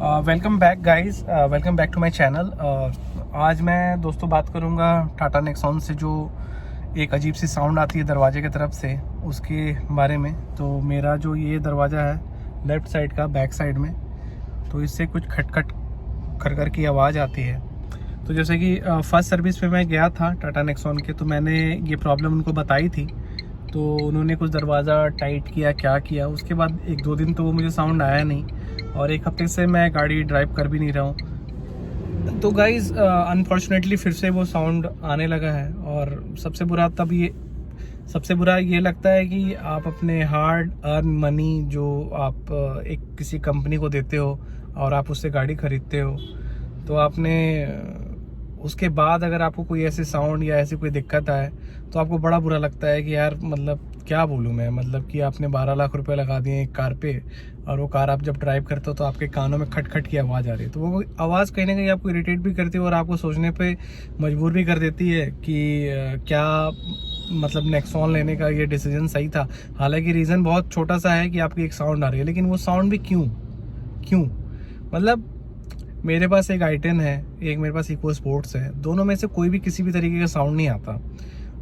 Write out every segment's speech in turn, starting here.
Welcome back guys, welcome back to my channel. आज मैं दोस्तों बात करूंगा टाटा नेक्सॉन से जो एक अजीब सी साउंड आती है दरवाजे की तरफ से, उसके बारे में। तो मेरा जो ये दरवाज़ा है लेफ़्ट साइड का, बैक साइड में, तो इससे कुछ खटखट कर की आवाज़ आती है। तो जैसे कि फर्स्ट सर्विस पे मैं गया था टाटा नेक्सॉन के, तो मैंने ये प्रॉब्लम उनको बताई थी। तो उन्होंने कुछ दरवाज़ा टाइट किया, क्या किया, उसके बाद 1-2 दिन तो वो मुझे साउंड आया नहीं, और 1 हफ्ते से मैं गाड़ी ड्राइव कर भी नहीं रहा हूँ। तो गाइज़ अनफॉर्चुनेटली फिर से वो साउंड आने लगा है। और सबसे बुरा ये लगता है कि आप अपने हार्ड अर्न मनी जो आप एक किसी कंपनी को देते हो और आप उससे गाड़ी खरीदते हो, तो आपने उसके बाद अगर आपको कोई ऐसे साउंड या ऐसी कोई दिक्कत आए तो आपको बड़ा बुरा लगता है कि यार मतलब क्या बोलूँ मैं, मतलब कि आपने 12 लाख रुपए लगा दिए एक कार पे, और वो कार आप जब ड्राइव करते हो तो आपके कानों में खटखट की आवाज़ आ रही है। तो वो आवाज़ कहीं ना कहीं आपको इरिटेट भी करती है और आपको सोचने पे मजबूर भी कर देती है कि क्या मतलब नेक्सॉन लेने का ये डिसीजन सही था। हालांकि रीज़न बहुत छोटा सा है कि आपकी एक साउंड आ रही है, लेकिन वो साउंड भी क्यों मतलब मेरे पास एक i10 है, एक मेरे पास इको स्पोर्ट्स है, दोनों में से कोई भी किसी भी तरीके का साउंड नहीं आता।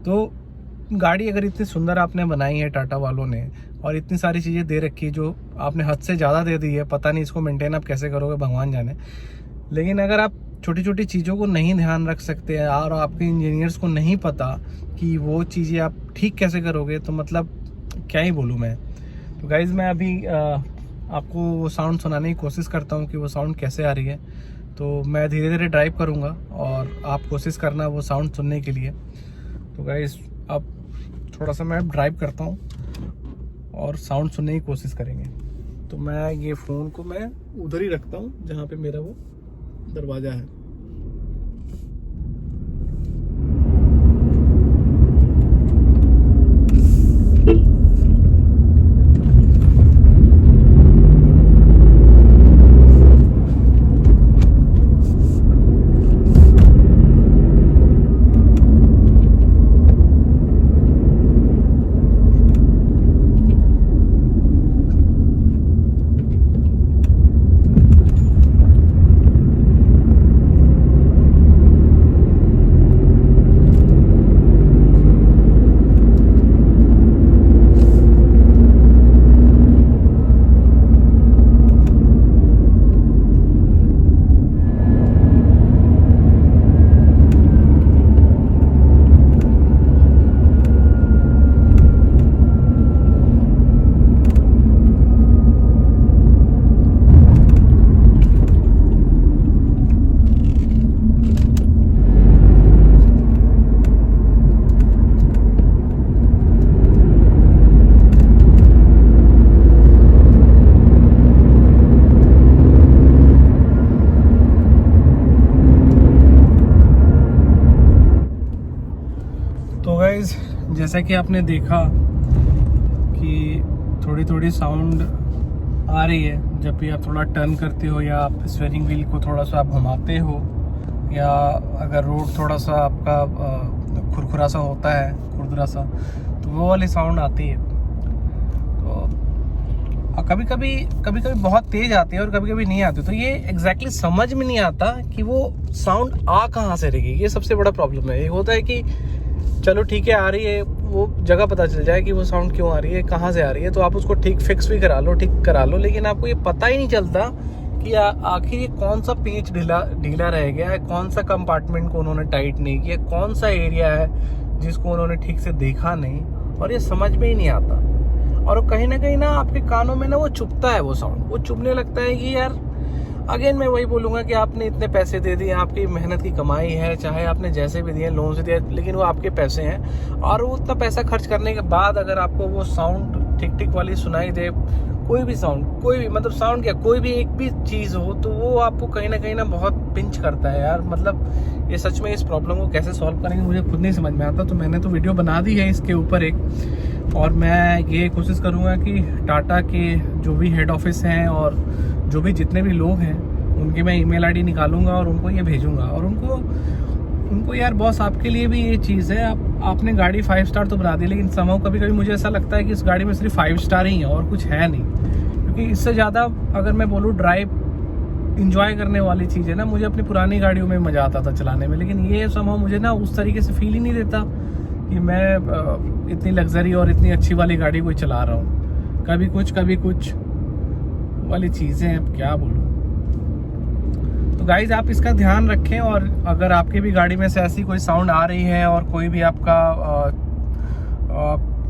तो गाड़ी अगर इतनी सुंदर आपने बनाई है टाटा वालों ने, और इतनी सारी चीज़ें दे रखी है जो आपने हद से ज़्यादा दे दी है, पता नहीं इसको मेंटेन आप कैसे करोगे, भगवान जाने। लेकिन अगर आप छोटी छोटी चीज़ों को नहीं ध्यान रख सकते हैं और आपके इंजीनियर्स को नहीं पता कि वो चीज़ें आप ठीक कैसे करोगे, तो मतलब क्या ही बोलूँ मैं। तो गाइज़ मैं अभी आपको वो साउंड सुनाने की कोशिश करता हूँ कि वो साउंड कैसे आ रही है। तो मैं धीरे धीरे ड्राइव करूँगा और आप कोशिश करना वो साउंड सुनने के लिए। तो गाइस अब थोड़ा सा मैं ड्राइव करता हूँ और साउंड सुनने की कोशिश करेंगे। तो मैं ये फ़ोन को मैं उधर ही रखता हूँ जहाँ पे मेरा वो दरवाज़ा है। तो गाइज जैसा कि आपने देखा कि थोड़ी थोड़ी साउंड आ रही है जब भी आप थोड़ा टर्न करते हो, या आप स्टीयरिंग व्हील को थोड़ा सा आप घुमाते हो, या अगर रोड थोड़ा सा आपका खुरखुरा सा होता है, खुरदुरा सा, तो वो वाली साउंड आती है। तो कभी कभी बहुत तेज़ आती है और कभी कभी नहीं आती। तो ये एग्जैक्टली समझ में नहीं आता कि वो साउंड आ कहाँ से रही। ये सबसे बड़ा प्रॉब्लम है। ये होता है कि चलो ठीक है, आ रही है, वो जगह पता चल जाए कि वो साउंड क्यों आ रही है, कहाँ से आ रही है, तो आप उसको फिक्स भी ठीक करा लो, लेकिन आपको ये पता ही नहीं चलता कि आखिर ये कौन सा पेच ढीला रह गया है, कौन सा कंपार्टमेंट को उन्होंने टाइट नहीं किया, कौन सा एरिया है जिसको उन्होंने ठीक से देखा नहीं, और ये समझ में ही नहीं आता। और कहीं ना आपके कानों में ना वो चुभता है, वो साउंड वो चुभने लगता है कि यार, अगेन मैं वही बोलूँगा कि आपने इतने पैसे दे दिए, आपकी मेहनत की कमाई है, चाहे आपने जैसे भी दिए, लोन से दिया, लेकिन वो आपके पैसे हैं। और वो उतना पैसा खर्च करने के बाद अगर आपको वो साउंड ठीक वाली सुनाई दे, कोई भी साउंड, कोई भी मतलब साउंड क्या, कोई भी एक भी चीज़ हो, तो वो आपको कहीं ना बहुत पिंच करता है यार। मतलब ये सच में इस प्रॉब्लम को कैसे सॉल्व करेंगे मुझे खुद नहीं समझ में आता। तो मैंने तो वीडियो बना दी है इसके ऊपर एक, और मैं ये कोशिश करूँगा कि टाटा के जो भी हेड ऑफिस हैं और जो भी जितने भी लोग हैं उनकी मैं ईमेल आईडी निकालूंगा और उनको ये भेजूंगा, और उनको यार बॉस आपके लिए भी ये चीज़ है, आपने गाड़ी 5 स्टार तो बना दी, लेकिन समाउ कभी कभी मुझे ऐसा लगता है कि इस गाड़ी में सिर्फ 5 स्टार ही है और कुछ है नहीं। क्योंकि इससे ज़्यादा अगर मैं बोलूँ ड्राइव इंजॉय करने वाली चीज़ है ना, मुझे अपनी पुरानी गाड़ियों में मज़ा आता था चलाने में, लेकिन ये समहाउ मुझे ना उस तरीके से फील ही नहीं देता कि मैं इतनी लग्जरी और इतनी अच्छी वाली गाड़ी कोई चला रहा हूँ। कभी कुछ वाली चीज़ें हैं, अब क्या बोलूँ। तो गाइज आप इसका ध्यान रखें, और अगर आपके भी गाड़ी में से ऐसी कोई साउंड आ रही है और कोई भी आपका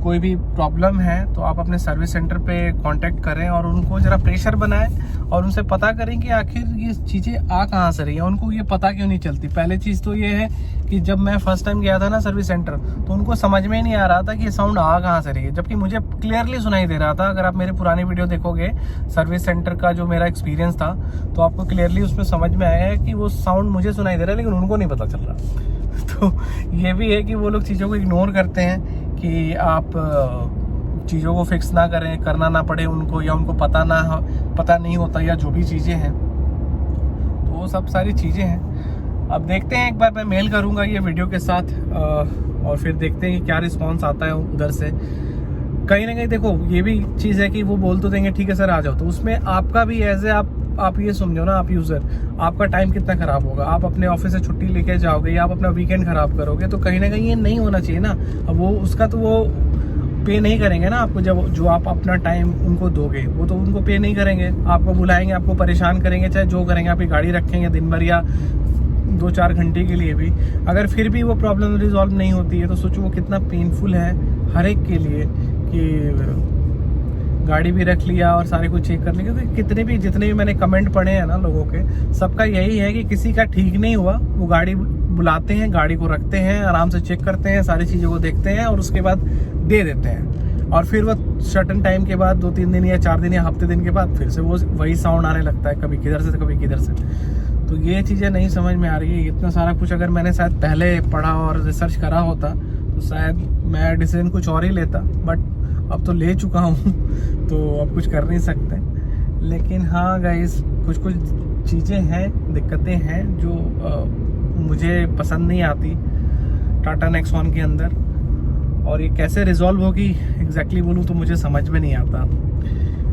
कोई भी प्रॉब्लम है तो आप अपने सर्विस सेंटर पे कांटेक्ट करें और उनको ज़रा प्रेशर बनाएं और उनसे पता करें कि आखिर ये चीज़ें आ कहाँ से रही हैं, उनको ये पता क्यों नहीं चलती। पहले चीज़ तो ये है कि जब मैं फर्स्ट टाइम गया था ना सर्विस सेंटर, तो उनको समझ में ही नहीं आ रहा था कि ये साउंड आ कहाँ से रही है, जबकि मुझे क्लियरली सुनाई दे रहा था। अगर आप मेरी पुरानी वीडियो देखोगे सर्विस सेंटर का जो मेरा एक्सपीरियंस था, तो आपको क्लियरली उसमें समझ में आया है कि वो साउंड मुझे सुनाई दे रहा है लेकिन उनको नहीं पता चल रहा। तो ये भी है कि वो लोग चीज़ों को इग्नोर करते हैं कि आप चीज़ों को फिक्स ना करें, करना ना पड़े उनको, या उनको पता नहीं होता, या जो भी चीज़ें हैं, तो वो सब सारी चीज़ें हैं। अब देखते हैं, एक बार मैं मेल करूंगा ये वीडियो के साथ और फिर देखते हैं कि क्या रिस्पांस आता है उधर से। कहीं ना कहीं देखो ये भी चीज़ है कि वो बोल तो देंगे ठीक है सर आ जाओ, तो उसमें आपका भी एज ए आप ये समझो ना, आप यूज़र, आपका टाइम कितना ख़राब होगा। आप अपने ऑफिस से छुट्टी लेके जाओगे या आप अपना वीकेंड ख़राब करोगे, तो कहीं ना कहीं ये नहीं होना चाहिए ना। अब वो उसका तो वो पे नहीं करेंगे ना आपको, जब जो आप अपना टाइम उनको दोगे वो तो उनको पे नहीं करेंगे, आपको बुलाएंगे, आपको परेशान करेंगे, चाहे जो करेंगे, आपकी गाड़ी रखेंगे दिन भर या 2-4 घंटे के लिए भी। अगर फिर भी वो प्रॉब्लम रिजॉल्व नहीं होती है तो सोचो वो कितना पेनफुल है हर एक के लिए कि गाड़ी भी रख लिया और सारे कुछ चेक कर लिया। क्योंकि जितने भी मैंने कमेंट पढ़े हैं ना लोगों के, सबका यही है कि किसी का ठीक नहीं हुआ, वो गाड़ी बुलाते हैं, गाड़ी को रखते हैं, आराम से चेक करते हैं, सारी चीज़ों को देखते हैं और उसके बाद दे देते हैं। और फिर वो सर्टन टाइम के बाद 2-3 दिन या 4 दिन या हफ्ते दिन के बाद फिर से वो वही साउंड आने लगता है, कभी किधर से कभी किधर से। तो ये चीज़ें नहीं समझ में आ रही है। इतना सारा कुछ अगर मैंने शायद पहले पढ़ा और रिसर्च करा होता तो शायद मैं डिसीजन कुछ और ही लेता, बट अब तो ले चुका हूँ तो अब कुछ कर नहीं सकते। लेकिन हाँ गाइस, कुछ चीज़ें हैं, दिक्कतें हैं जो मुझे पसंद नहीं आती टाटा नेक्सॉन के अंदर, और ये कैसे रिजॉल्व होगी एग्जैक्टली बोलूँ तो मुझे समझ में नहीं आता।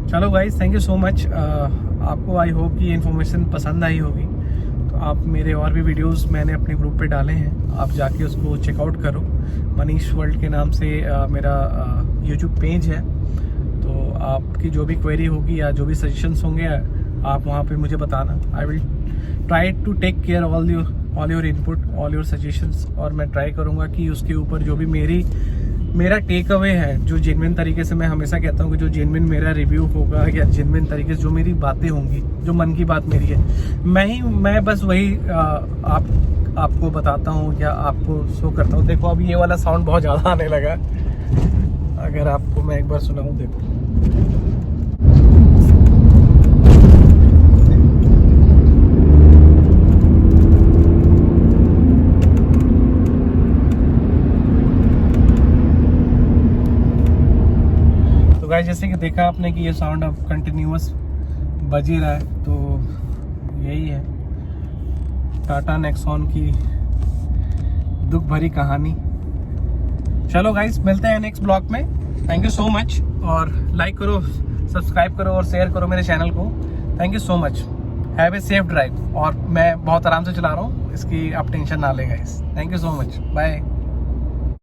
चलो guys, thank you so much. आपको आई होप कि ये इन्फॉर्मेशन पसंद आई होगी। तो आप मेरे और भी वीडियोस मैंने अपने ग्रुप पे डाले हैं, आप जाके उसको चेकआउट करो। मनीष वर्ल्ड के नाम से मेरा यूट्यूब पेज है, तो आपकी जो भी क्वेरी होगी या जो भी सजेशंस होंगे आप वहाँ पे मुझे बताना। I will try to take care all your input, all your suggestions, और मैं ट्राई करूँगा कि उसके ऊपर जो भी मेरा टेक अवे है, जो जेन्युइन तरीके से, मैं हमेशा कहता हूँ कि जो जेन्युइन मेरा रिव्यू होगा या जेन्युइन तरीके से जो मेरी बातें होंगी, जो मन की बात मेरी है, मैं बस वही आपको बताता हूँ या आपको शो करता हूँ। देखो अब ये वाला साउंड बहुत ज़्यादा आने लगा, अगर आपको मैं एक बार सुनाऊँ। देखो तो गाइस, जैसे कि देखा आपने कि ये साउंड अब कंटिन्यूअस बज ही रहा है, तो यही है टाटा नेक्सॉन की दुख भरी कहानी। चलो गाइस, मिलते हैं नेक्स्ट ब्लॉग में। थैंक यू सो मच, और लाइक करो, सब्सक्राइब करो और शेयर करो मेरे चैनल को। Thank you so much. Have a safe drive. और मैं बहुत आराम से चला रहा हूँ, इसकी आप टेंशन ना लें guys. Thank you so much, bye.